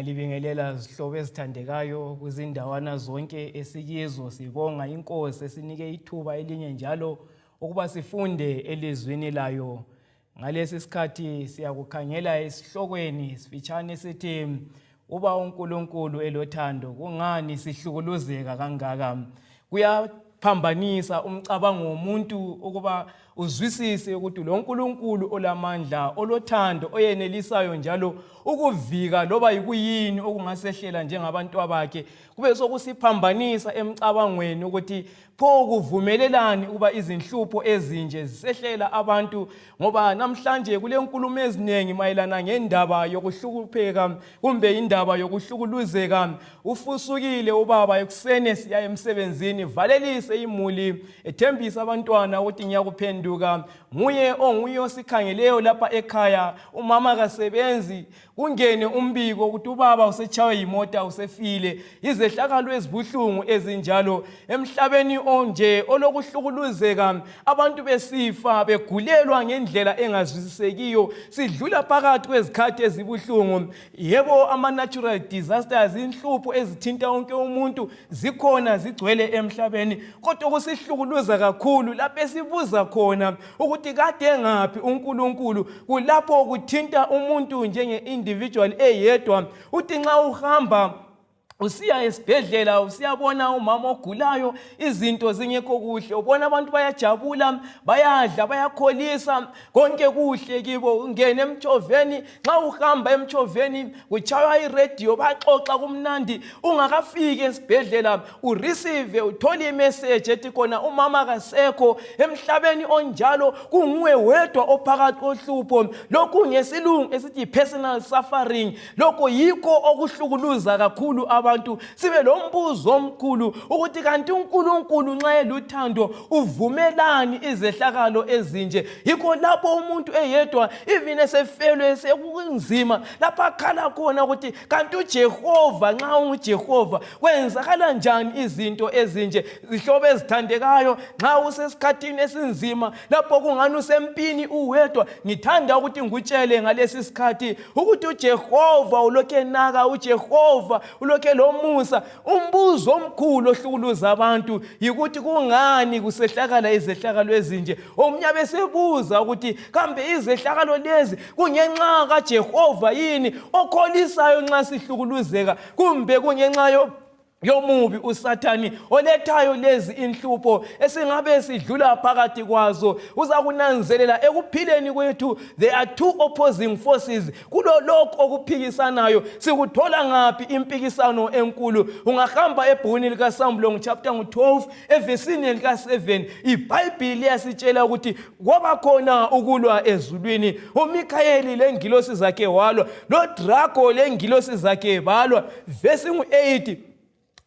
Ngiyalibingelela zihlobo ezithandekayo kuzindawana zonke esikizo, sibonga inkosi esinike ithuba elinye njalo ukuba sifunde elizwini layo. Ngalesi sikhathi siyakukhangela esihlokweni sifitshane sithi uNkulunkulu elothando, kungani sihlukuluzeka kangaka. Kuyaphambanisa umcabango womuntu ukuba uzwisise ukuthi lo uNkulunkulu olamandla, olothando, oyenelisayo njalo ukuvika loba yikuyini okungasehlela njengabantu bakhe, kube sokusiphambanisa emcabangweni ukuthi pho kuvumelelani ukuba izinhlupho ezinje zisehlela abantu, ngoba namhlanje kule nkulumo eziningi mayelana ngendaba yokuhlukupheka kumbe indaba yokuhlukuluzeka. Ufusukile ubaba ekuseni siya emsebenzini, valelise imuli, ethembisa abantwana ukuthi ngiyakuphenduka, nguye osikhangeleyo lapha ekhaya, umama kasebenzi, kungene umbiko ukuthi ubaba usechawe yimota, usefile. Izehlakalo ezibuhlungu ezinjalo emhlabeni onje olokuhlukuluzeka, abantu besifa begulelwa ngendlela engazwisisekiyo, sidlula phakathi kwezikhathi ezibuhlungu. Yebo, ama-natural disasters, inhlupho ezithinta wonke umuntu zikhona, zigcwele emhlabeni, kodwa kusihlukuluza kakhulu lapho esibuza khona ukuthi kade ngaphi uNkulunkulu. Kulapho kuthinta umuntu njenge-individual eyedwa. Uthi nxa uhamba usiya esibhedlela usiyabona umama ogulayo, izinto zingekho kuhle, ubona abantu bayajabula, bayadla, bayakholisa, konke kuhle kibo. Ungene emchoveni, nxa uhamba emchoveni kuchaywa iradio, baxoxa kumnandi. Ungakafiki esibhedlela ureceive, uthole imessage ethi khona umama kasekho. Emhlabeni onjalo kunguwe wedwa ophakathi kohlupho. Lokhu ngesilungu esithi personal suffering. Lokho yikho okuhlukuluza kakhulu abantu. Sibe lombuzo omkhulu ukuthi kanti uNkulunkulu nxa eluthando uvumelani izehlakalo ezinje? Yikho lapho umuntu eyedwa even esefelwe sekunzima, lapha akhala khona ukuthi kanti uJehova, nxa unguJehova kwenzakala njani izinto ezinje? Zihlobo ezithandekayo, nxa usesikhathini esinzima lapho kungani usempini uwedwa, ngithanda ukuthi ngutshele ngalesi sikhathi ukuthi uJehova ulokhu enaka, uJehova ulokhu lomusa. Umbuzo omkhulu ohlukuluza abantu yikuthi kungani kusehlakala izehlakalo ezinje. Omunye besebuza ukuthi kambe izehlakalo lezi kungenxa kaJehova yini okholisayo nxa sihlukuluzeka, kumbe kungenxa yomubi uSathani olethayo lezi inhlupho esingabe sidlula phakathi kwazo? Uzakunanzelela ekuphileni kwethu there are two opposing forces. Kulo lokho okuphikisanayo sikuthola ngaphi impikisano enkulu? Ungahamba ebhukwini likaSambulo chapter 12 evesini lika7, iBhayibhili liyasitshela ukuthi kwaba khona ukulwa ezulwini. uMikhayeli lengilosi zakhe walwa, loDrago lengilosi zakhe balwa. Verse 8,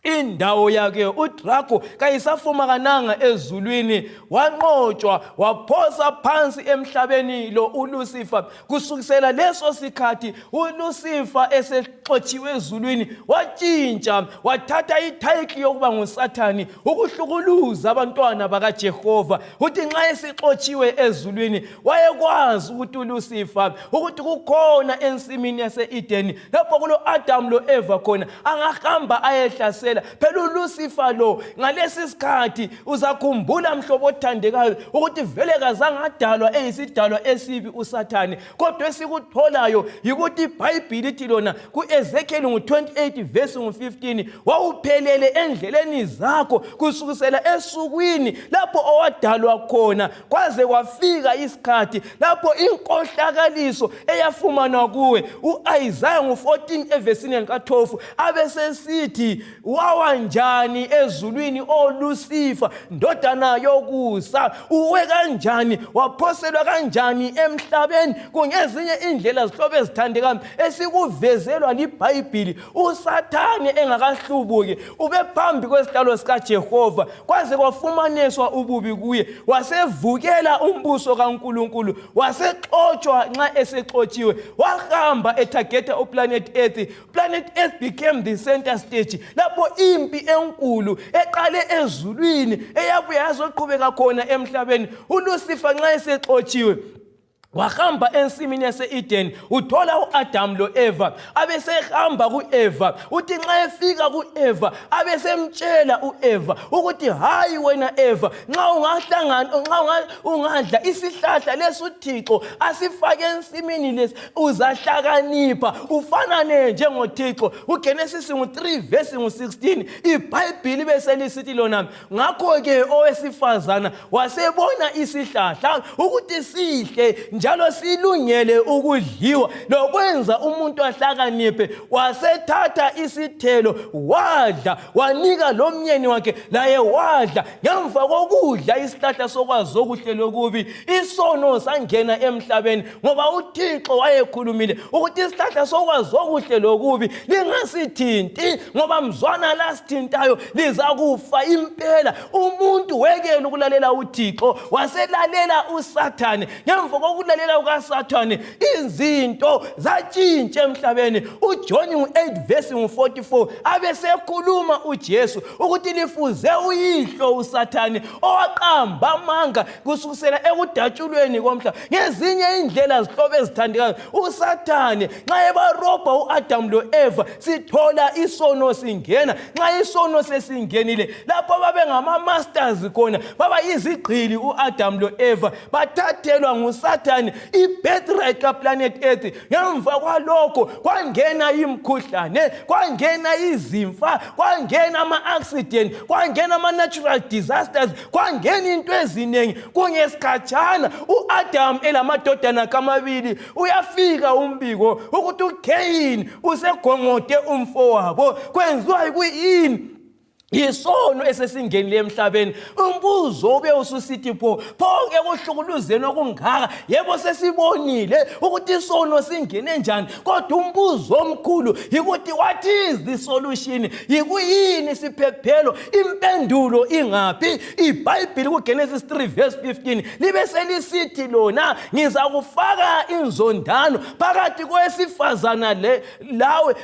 indawo yakhe uDrago kayisafuma kananga ezulwini, wanqotshwa waphosa phansi emhlabeni lo uLucifer. Kusukisela leso sikhathi uLucifer esexotshiwe ezulwini watshintsha, wathatha ititle yokuba nguSathani, ukuhlukuluza abantwana bakaJehova. Uthi nxa esixotshiwe ezulwini wayekwazi ukuthi uLucifer ukuthi kukhona ensimini yase-Eden lapho kulo Adam lo Eva khona, angahamba ayehlasela. Phela uLucifer lo ngalesi sikhathi uzakhumbula mhlobo othandekayo ukuthi vele kazangadalwa eyisidalwa esibi uSathani, kodwa esikutholayo yikuthi iBhayibhili ithi lona ku-Ezekiel 28 verse 15, wawuphelele endleleni zakho kusukisela esukwini lapho owadalwa khona kwaze kwafika isikhathi lapho inkohlakaliso eyafumanwa kuwe. U-Isaiah 14 evesini lika12 abesesithi wawanjani ezulwini oLucifer, ndodana yokusa, uwe kanjani, waphoselwa kanjani emhlabeni? Kungezinye indlela zihlobo ezithandekayo esikuvezelwa liBhayibhili. uSathani engakahlubuki ube phambi kwesihlalo sikaJehova kwaze kwafumaniswa ububi kuye, wasevukela umbuso kaNkulunkulu, wasexotshwa. Nxa esexotshiwe wahamba etargeta uplanet Earth. Planet Earth became the center stage lapho impi enkulu eqale ezulwini eyabuye yazoqhubeka khona emhlabeni. uLucifer nxa esexotshiwe wahamba ensimini yase-Eden, uthola u-Adam lo-Eva, abesehamba ku-Eva, uthi nxa efika ku-Eva, abesemtshela u-Eva ukuthi hayi wena Eva, nxa ungadla isihlahla lesi uThixo asifake ensimini lesi uzahlakanipha ufanane njengoThixo. uGenesis 3 verse 16 iBhayibhili beselisithi lona, ngakho-ke owesifazana wasebona isihlahla ukuthi sihle njalo silungele ukudliwa lokwenza umuntu ahlakaniphe, wasethatha isithelo wadla, wanika lomyeni wakhe laye wadla. Ngemva kokudla isihlahla sokwazi okuhle lokubi, isono sangena emhlabeni, ngoba uThixo wayekhulumile ukuthi isihlahla sokwazi okuhle lokubi lingasithinti, ngoba mzwana lasithintayo lizakufa impela. Umuntu wekela ukulalela uThixo, waselalela uSathane. Ngemva kokulalela ukaSathane, izinto zatshintsha emhlabeni. uJohn 8 verse 44 abesekhuluma uJesu ukuthi lifuze uyihlo uSathane owaqamba amanga kusukela ekudatshulweni komhlaba. Ngezinye indlela zihlobo ezithandekayo, uSathane nxa ebarobha uAdam lo-Eva, sithola isono singena. Nxa isono sesingenile, lapho babengama-masters khona, baba yizigqili uAdam lo-Eva, bathathelwa nguSathane i-birthright kaplanet Earth. Ngemva kwalokho kwangena imikhuhlane, kwangena izimfa, kwangena ama-accident, kwangena ama-natural disasters, kwangena into eziningi. Kungesikhatshana uAdam elamadodana kamabili, uyafika umbiko ukuthi uCain usegongode umfowabo. Kwenziwa yikuyini? Isono esesingenile emhlabeni. Umbuzo ube ususithi pho-ke kuhlukuluzeni okungaka, yebo sesibonile ukuthi isono singene njani, kodwa umbuzo omkhulu yikuthi what is the solution? Yikuyini siphephelo? Impendulo ingaphi? iBhayibhili kuGenesis 3 verse 15 libe selisithi lona, ngizakufaka inzondano phakathi kowesifazana lawe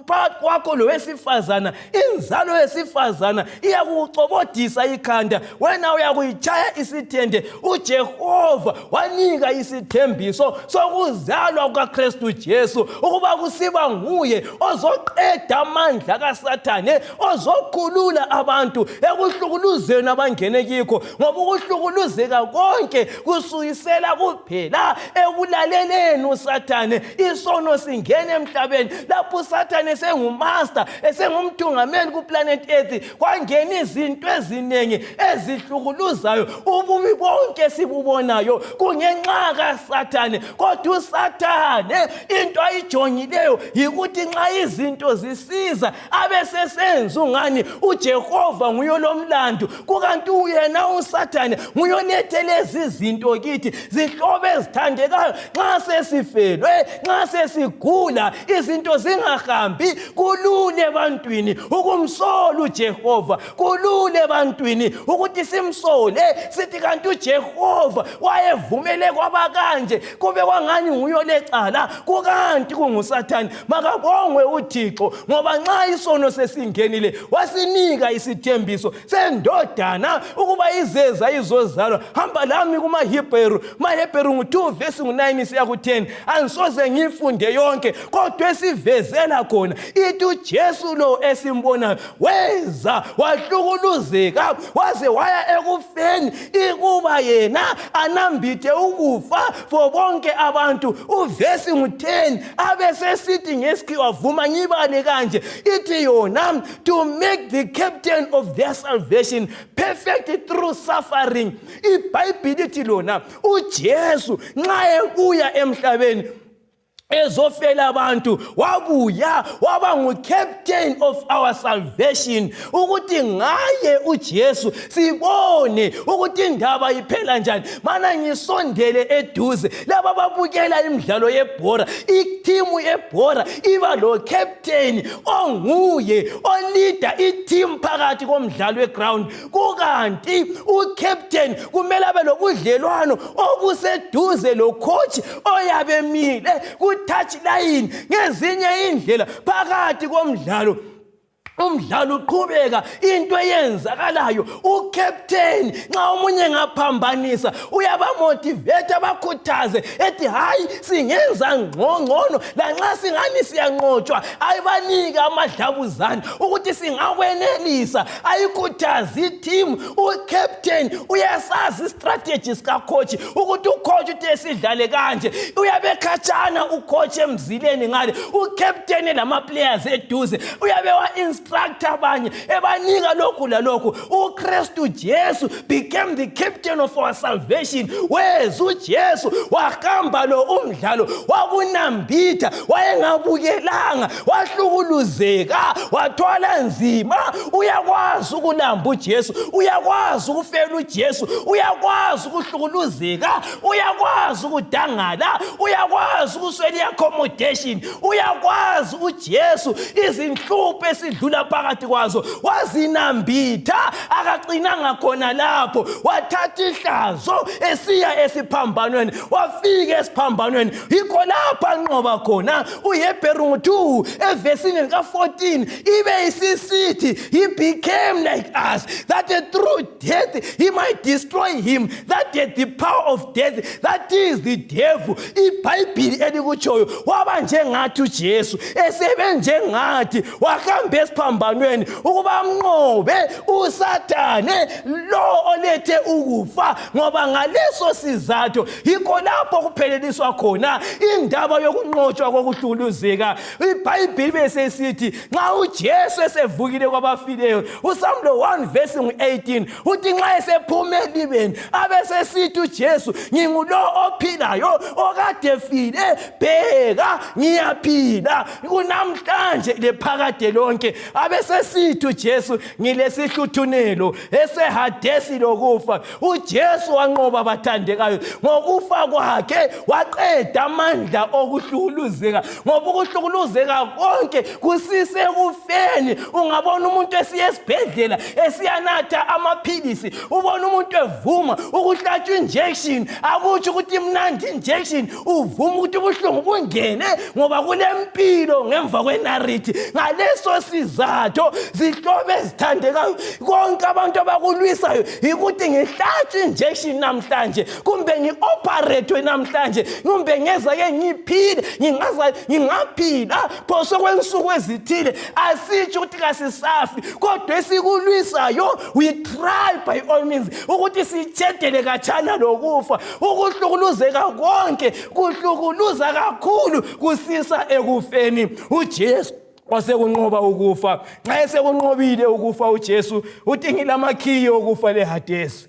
phakathi kwakho lowesifazana, inzalo wesifazana iyakucobodisa ikhanda, wena uyakuyitshaya isithende. uJehova wanika isithembiso sokuzalwa kukaKristu Jesu ukuba kusiba nguye ozoqeda amandla kaSathane, ozokhulula abantu ekuhlukuluzeni abangene kikho, ngoba ukuhlukuluzeka konke kusuyisela kuphela ekulaleleni uSathane. Isono singene emhlabeni lapho uSathane sengumaster, esengumthungameli kuplanet Earth. Kwangena izinto eziningi ezihlukuluzayo, ububi bonke sibubonayo kungenxa kaSathane. Kodwa uSathane into ayijongileyo yikuthi nxa izinto zisiza abesesenza ungani uJehova nguye lomlando, kukanti uyena uSathane nguye olethe lezi zinto kithi. Zihlobo ezithandekayo, nxa sesifelwe, nxa sesigula, izinto zingahambi, kulule ebantwini ukumsola uJehova, kulule ebantwini ukuthi simsole, sithi kanti uJehova wayevumele kwabakanje kube kwangani nguye olecala, kukanti kunguSathane. Makabongwe uThixo, ngoba nxa isono sesingenile wasinika isithembiso sendodana ukuba izeza izozalwa. Hamba lami kumaHebheru 2 verse 9 siya ku-10. Angisoze ngifunde yonke, kodwa esivezela khona ithi uJesu lo esimbonayo weza wahlukuluzeka waze waya ekufeni, ikuba yena anambithe ukufa for bonke abantu. Uvesi 10 abesesithi ngesikhiwa, vuma ngibale kanje, ithi yona to make the captain of their salvation perfect through suffering. iBhayibhili ithi lona uJesu nxa ebuya emhlabeni ezofela abantu, wabuya waba ngu-captain of our salvation, ukuthi ngaye uJesu sibone ukuthi indaba iphela njani. Mana ngisondele eduze laba babukela imidlalo yebhora, ithimu yebhora iba lo captain onguye olida iteam phakathi komdlalo weground, kukanti ucaptain kumele abe lobudlelwano obuseduze lo coach oyabe emile touch line. Ngezinye indlela phakathi komdlalo umdlalo uqhubeka into eyenzakalayo ucaptain nxa umunye ngaphambanisa uyabamotivate abakhuthaze ethi hayi singenza ngcono lanxa singani siyanqotshwa ayibanika amadlabuzane ukuthi singakwenelisa ayikhuthaze iteam ucaptain uyasazi strategies kacoach ukuthi ucoach uthe sidlale kanje uyabekhatshana ucoach emzileni ngale ucaptain lama players eduze uyabewa instructor abanye ebanika lokhu lalokhu uKristu Jesu became the captain of our salvation weza uJesu wahamba lo umdlalo wakunambitha wayengabukelanga wahlukuluzeka wathwala nzima uyakwazi ukulamba uJesu uyakwazi ukufela uJesu uyakwazi ukuhlukuluzeka uyakwazi ukudangala uyakwazi ukuswela accommodation uyakwazi uJesu izinhlupho esidlula phakathi kwazo wazinambitha akaqinanga khona lapho wathatha ihlazo esiya esiphambanweni wafika esiphambanweni yikho lapha nqoba khona uHebrew 2 evesini lika14 ibe isisithi he became like us that through death he might destroy him that the power of death that is the devil iBhayibheli elikutshoyo waba njengathi uJesu esebenjengathi wahamba esiphambanweni ukuba amnqobe uSathane lo olethe ukufa ngoba ngaleso sizathu yikho lapho kupheleliswa khona indaba yokunqotshwa kokuhluluzeka iBhayibheli bese sithi nxa uJesu esevukile kwabafileyo uSamuel 1 verse 18 uthi nxa esephuma elibeni abese sithi uJesu ngingulo ophilayo okade file bheka ngiyaphila kunamhlanje lephakade lonke abese sithi uJesu ngilesihluthunelo esehadesi lokufa uJesu wanqoba abathandekayo ngokufa kwakhe waqeda amandla okuhluluzeka ngoba ukuhlukuluzeka konke kusise kufeni ungabona umuntu esiya esibhedlela esiyanatha amaphilisi ubona umuntu evuma ukuhlatshwa injection akuthi ukuthi imnandi injection uvuma ukuthi ubuhlungu bungene ngoba kulempilo ngemva kwenarithi ngaleso sizathu zihlobo ezithandekayo konke abantu abakulwisayo ukuthi ngihlatshwe injection namhlanje kumbe ngioperate namhlanje kumbe ngeza ke ngiphile ngingaphila phoso kwensuku ezithile asitsho ukuthi kasisafi kodwa esikulwisayo we try by all means ukuthi sitshedele khatshana lokufa ukuhlukuluzeka konke kuhlukuluza kakhulu kusisa ekufeni uJesu wasekunqoba ukufa nxa esekunqobile ukufa uJesu uthi ngilamakhiyo okufa leHadesi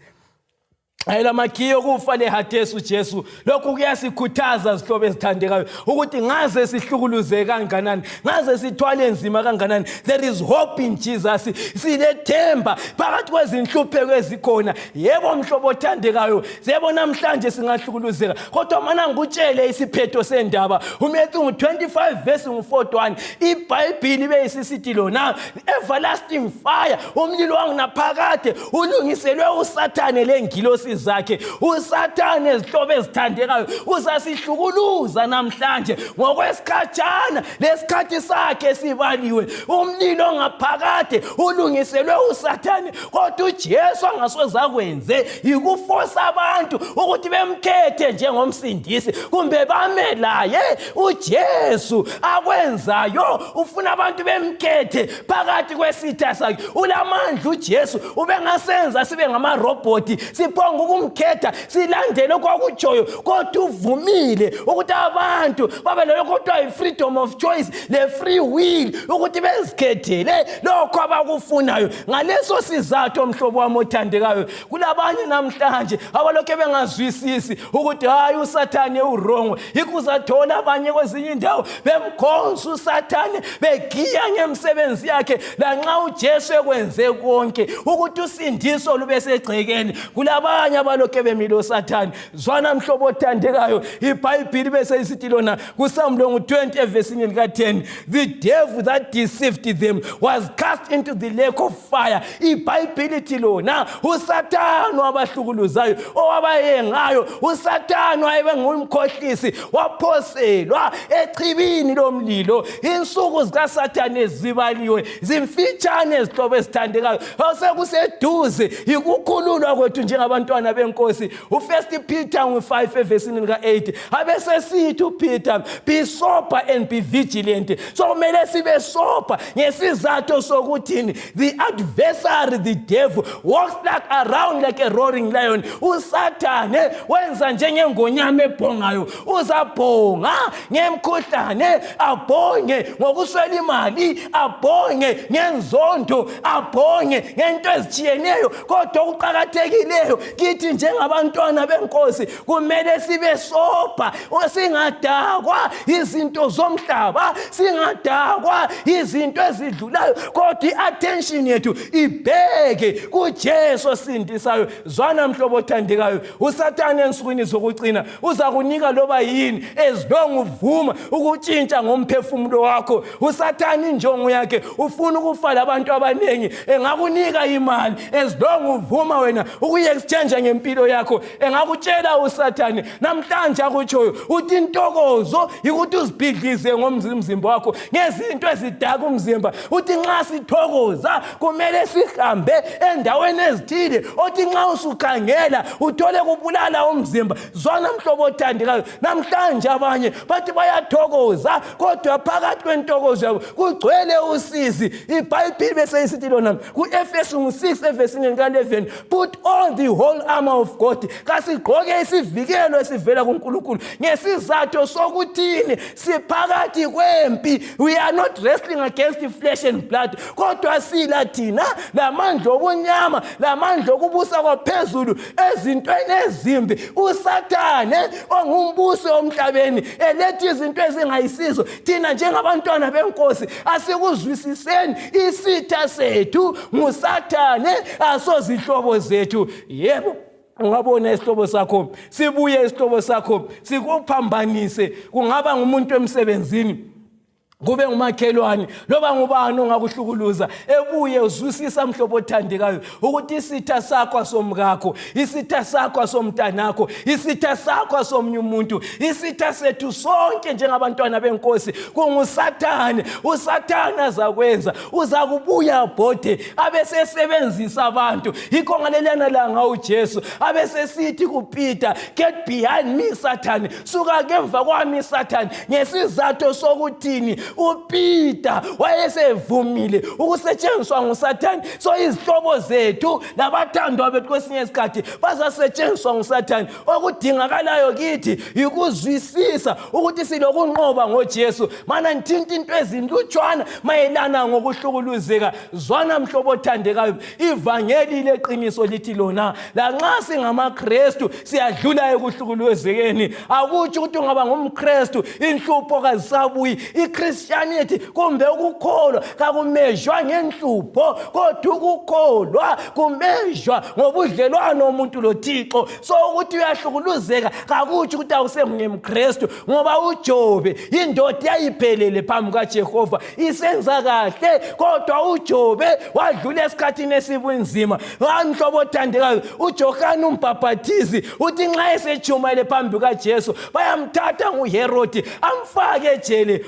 ayelamakhiyo okufa leHadesi uJesu lokhu kuyasikhuthaza zihlobo ezithandekayo ukuthi ngaze sihlukuluzeke kanganani ngaze sithwale nzima kanganani there is hope in Jesus silethemba phakathi kwezinhlupheko ezikhona yebo mhlobo othandekayo yebo namhlanje singahlukuluzeka kodwa mana ngikutshele isiphetho sendaba uMathewu 25 verse 41 iBhayibheli beyisisithi lona everlasting fire umlilo wangunaphakade ulungiselwe uSathane lengilosi zakhe uSathane ezihlobo ezithandekayo uzasihlukuluza namhlanje ngokwesikhatshana lesikhathi sakhe sibaliwe umlilo ngaphakade ulungiselwe uSathane kodwa uJesu angasoza kwenze yikuforce abantu ukuthi bemkhethe njengomsindisi kumbe bamelaye uJesu akwenzayo ufuna abantu bemkhethe phakathi kwesitha sakhe ulamandla uJesu ubengasenza sibe ngamaroboti siphonga ukumkhetha silandele okwakutshoyo kodwa uvumile ukuthi abantu babe lokuthiwa i-freedom of choice le-free will ukuthi bezikhethele lokho abakufunayo ngaleso sizathu omhlobo wami othandekayo kulabanye namhlanje abalokho bengazwisisi ukuthi hayi uSathane uwrong ikuzathola abanye kwezinye indawo bemkhonza uSathane begiya ngemsebenzi yakhe lanxa uJesu ekwenze konke ukuthi usindiso lube segcekeni kulabanye abanye abalokhe bemile uSathane. Zwana mhlobo othandekayo, iBhayibheli bese isithi lona kuSamlo 20 evesini lika10, the devil that deceived them was cast into the lake of fire. iBhayibheli ithi lona uSathane wabahlukuluzayo owabayengayo, uSathane wayebe ngumkhohlisi, waphoselwa echibini lomlilo. Insuku zikaSathane zibaliwe, zimfitshane ezihlobo ezithandekayo. Sekuseduze ikukhululwa kwethu njengabantwana benkosi. U1 Peter 5 evesini lika8 abesesithi uPeter, be sober and be vigilant. So kumele sibe sober ngesizathu sokuthini the adversary, the devil, walks around like a roaring lion. uSathane wenza njengengonyama ebhongayo. Uzabhonga ngemkhuhlane, abhonge ngokuswela imali, abhonge ngenzondo, abhonge ngento ezitshiyeneyo. Kodwa ukuqhakathekileyo kithi njengabantwana benkosi kumele sibe sober, singadakwa izinto zomhlaba, singadakwa izinto ezidlulayo, kodwa iattention yethu ibheke kuJesu osindisayo. Zwana mhlobo othandekayo, uSathane ensukwini zokucina uza kunika loba yini ezilonga uvuma ukutshintsha ngomphefumulo wakho. uSathane injongo yakhe ufuna ukufala abantu abanengi, engakunika imali ezilonga uvuma wena ukuyi-exchange ngempilo yakho. Engakutshela uSathane namhlanje akutshoyo uthi intokozo ikuthi uzibhidlize ngomzimba wakho ngezinto ezidaka umzimba. Uthi nxa sithokoza kumele sihambe endaweni ezithile, othi nxa usukhangela uthole kubulala umzimba. Zwana mhlobo othandekayo, namhlanje abanye bathi bayathokoza kodwa phakathi kwentokozo yabo kugcwele usizi. iBhayibheli bese isithi lona kuEfesu 6 evesini lika11, put on the whole armor of God. Kasigqoke isivikelo esivela kuNkulunkulu ngesizathu sokuthini siphakathi kwempi. We are not wrestling against the flesh and blood, kodwa sila thina lamandla obunyama, lamandla okubusa kwaphezulu ezintweni ezimbi. uSathane ongumbusi omhlabeni eletha izinto ezingayisizo. Thina njengabantwana benkosi asikuzwisiseni isitha sethu nguSathane, asozihlobo zethu. Yebo, ungabona isihlobo sakho, sibuye isihlobo sakho sikuphambanise. Kungaba ngumuntu emsebenzini, kube ngumakhelwane, loba ngubani ongakuhlukuluza, ebuye uzwisisa mhlobo othandekayo ukuthi isitha sakho somkakho, isitha sakho somntanakho, isitha sakho somnye umuntu, isitha sethu sonke njengabantwana benkosi kunguSathane. uSathane azakwenza, uzakubuya abhode abesesebenzisa abantu. Yikho ngalelana langa uJesu abesesithi kuPeter, get behind me Satan, suka ngemva kwami Satan. Ngesizathu sokuthini uPeter wayesevumile ukusetshenziswa nguSathane. So izihlobo zethu labathandwa bethu kwesinye isikhathi bazasetshenziswa nguSathane. Okudingakalayo kithi yikuzwisisa ukuthi silokunqoba ngoJesu. Mana nthinta into ezinhlutshwana mayelana ngokuhlukuluzeka. Zwana mhlobo othandekayo, ivangeli leqiniso lithi lona lanxa singamaKristu siyadlula ekuhlukuluzekeni. Akutsho ukuthi ungaba ngumKristu inhlupho kazisabuyi. Christianity kumbe ukukholwa kakumejwa ngenhlupho, kodwa ukukholwa kumejwa ngobudlelwano omuntu loThixo. So ukuthi uyahlukuluzeka kakutsho ukuthi awusemngemKristu, ngoba uJobe indoda yayiphelele phambi kaJehova isenza kahle, kodwa uJobe wadlula esikhathini esibunzima. Mhlobo othandekayo, uJohane uMbhaphathizi uthi nxa esechumayele phambi kaJesu bayamthatha nguHerodi amfake ejele.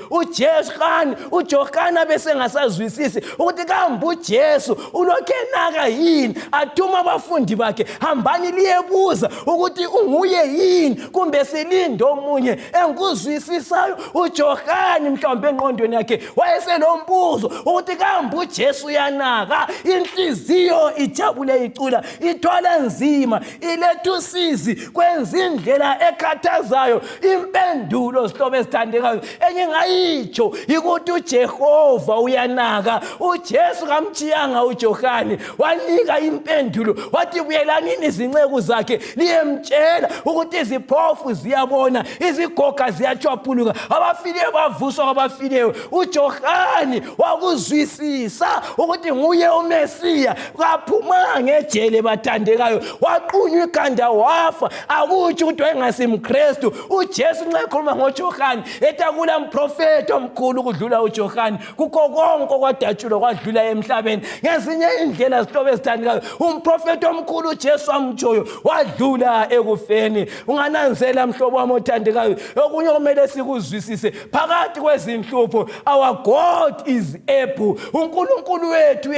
uJohane bese ngasazwisisi ukuthi kambe uJesu ulokhe enaka yini. Athuma abafundi bakhe, hambani liyebuza ukuthi unguye yini kumbe silinde omunye. Engikuzwisisayo uJohane mhlawumbe engqondweni yakhe wayeselombuzo ukuthi kambe uJesu uyanaka. Inhliziyo ijabule icula, ithwala nzima, iletha usizi, kwenza indlela ekhathazayo. Impendulo sihlobo esithandekayo engingayitsho kusho ukuthi uJehova uyanaka. uJesu kamchiyanga uJohane, wanika impendulo wathi buyelanini izinceku zakhe liyemtshela ukuthi iziphofu ziyabona, izigoga ziyachwaphuluka, abafileyo bavuswa kwabafileyo. uJohane wakuzwisisa ukuthi nguye uMesiya, kaphuma ngejele bathandekayo, waqunywa ikhanda wafa. Akutsho ukuthi wayengasimKristu. uJesu nxa ekhuluma ngoJohane ethi akula mprofeti omkhulu ukudlula uJohane, kukho konke okwadatshulwa kwadlula emhlabeni. Ngezinye indlela zihlobo ezithandekayo, umprofeti omkhulu uJesu amtshoyo wadlula ekufeni. Ungananzela mhlobo wami othandekayo, okunye kumele sikuzwisise phakathi kwezinhlupho, our God is able. uNkulunkulu wethu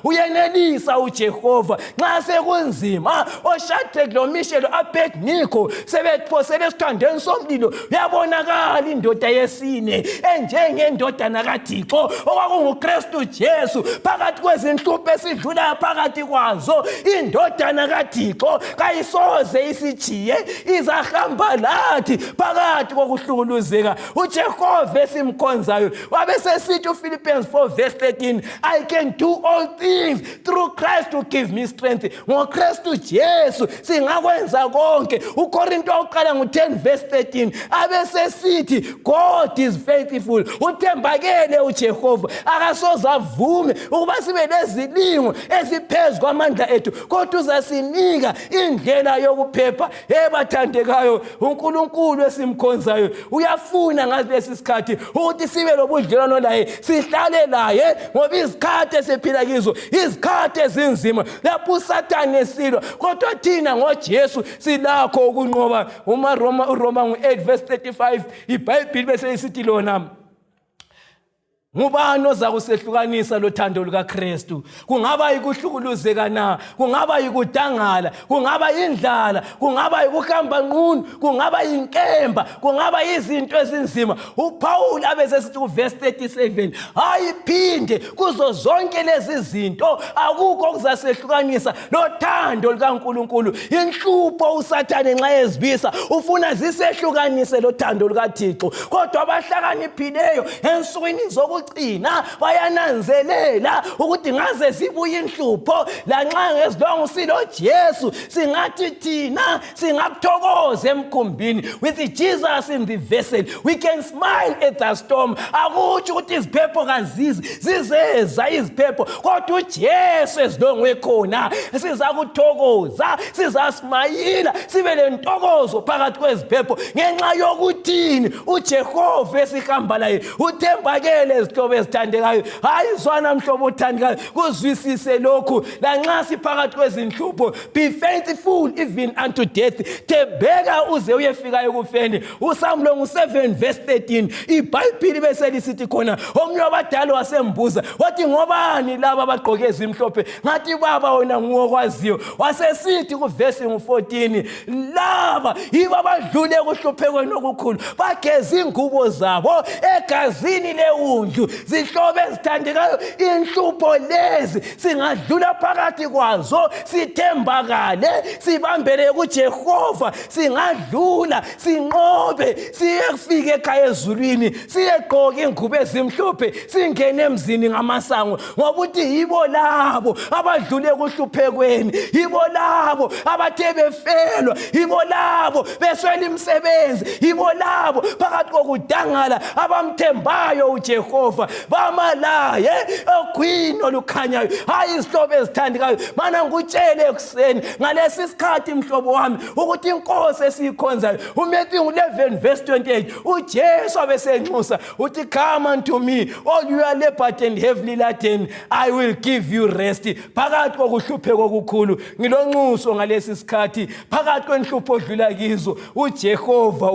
uyenelisa uJehova. Nxa sekunzima, oShadrach loMeshach lo-Abednego sebephosele esithandweni somlilo, yabonakala indoda yesine enjengendodana kaThixo okwakunguKristu Jesu. Phakathi kwezinhlupho esidlula phakathi kwazo, indodana kaThixo kayisoze isijiye, izahamba lathi phakathi kokuhlukuluzeka. uJehova esimkhonzayo wabesesithi uPhilippians 4:13, I can do all things through Christ who gives me strength. ngoKristu Jesu singakwenza konke. uKorinto oqala ngo10:13 abesesithi God is faithful, uthembakele uJehova, akasoze avume ukuba sibe lezilingo eziphezu kwamandla ethu, kodwa uzasinika indlela yokuphepha. Bathandekayo, uNkulunkulu esimkhonzayo uyafuna ngalesi sikhathi ukuthi sibe lobudlelwano laye, sihlale laye, ngoba izikhathi esiphila kizo izikhathi ezinzima lapho uSathane esilwa, kodwa thina ngoJesu silakho ukunqoba. uRoma 8:35 iBhayibheli bese isithi lona, ngubani oza kusehlukanisa lothando lukaKristu? Kungaba yikuhlukuluzeka na, kungaba yikudangala, kungaba indlala, kungaba yikuhamba nqunu, kungaba yinkemba, kungaba izinto ezinzima. uPaul abesesithi kuverse 37, ayiphinde kuzo zonke lezi zinto akukho okuzasehlukanisa lothando lukaNkulunkulu. inhlupho uSathane nxa ezibisa ufuna zisehlukanise lothando lukaThixo, kodwa abahlakaniphileyo ensukwini zokucina bayananzelela ukuthi ngaze zibuye inhlupho lanxa ngezilongo siloJesu, singathi thina singakuthokoza emkhumbini. with Jesus in the vessel we can smile at the storm. akutsho ukuthi iziphepho kazizi, zizeza iziphepho, kodwa uJesu ezilongwe khona sizakuthokoza, sizasmayila, sibe lentokozo phakathi kweziphepho ngenxa yokuthini uJehova esihamba laye uthembakele ezihlobo ezithandekayo. hayi zwana mhlobo othandekayo, kuzwisise lokhu lanxa siphakathi kwezinhlupho, be faithful even unto death. Thembeka uze uyefika ekufeni. uSamuel 7:13 iBhayibheli bese lisithi khona, omunye wabadala wasembuza wathi, ngobani laba abagqoke ezimhlophe? ngathi baba wena nguwokwaziyo. wasesithi kuverse 14, laba yibo abadlule ekuhluphekweni okukhulu, bageza ingubo zabo egazini lewundlu. zihlobo ezithandekayo, inhlupho lezi singadlula phakathi kwazo, sithembakale, sibambele kuJehova, singadlula, sinqobe, siyefika ekhaya ezulwini, siyegqoka ingubo ezimhlophe, singene emzini ngamasango, ngoba uthi yibo labo abadlule ekuhluphekweni, yibo labo abathe befelwa, yibo labo beswela imisebenzi, yibo labo phakathi kokudangala abamthembayo uJehova, bamalaye ogwini olukhanyayo. hayi izihlobo ezithandekayo, mana ngikutshele ekuseni ngalesi sikhathi mhlobo wami ukuthi inkosi esiyikhonzayo, uMathew 11:28 uJesu abesenxusa uthi, come unto me all you are labored and heavily laden, I will give you rest. phakathi kokuhlupheka okukhulu ngilonxuso ngalesi sikhathi, phakathi kwenhlupho odlula kizo uJehova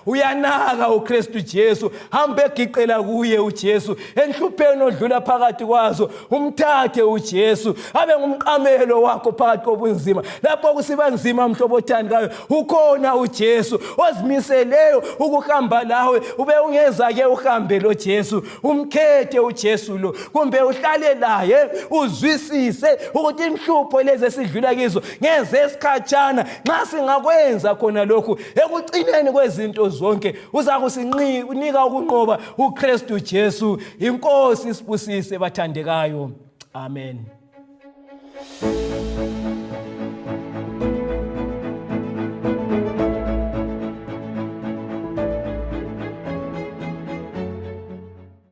uyanaka uKristu Jesu. hambe giqela kuye uJesu enhlupheni odlula phakathi kwazo, umthathe uJesu abe ngumqamelo wakho phakathi kobunzima. lapho kusiba nzima mhlobo othandekayo, ukhona uJesu ozimiseleyo ukuhamba lawe. ube ungeza ke uhambe lo Jesu, umkhethe uJesu lo, kumbe uhlale laye uzwisise ukuthi inhlupho lezi esidlula kizo ngeze esikhatshana. nxa angakwenza khona lokhu ekucineni kwezinto zonke uzakusinika ukunqoba uKristu Jesu. Inkosi isibusise bathandekayo. Amen.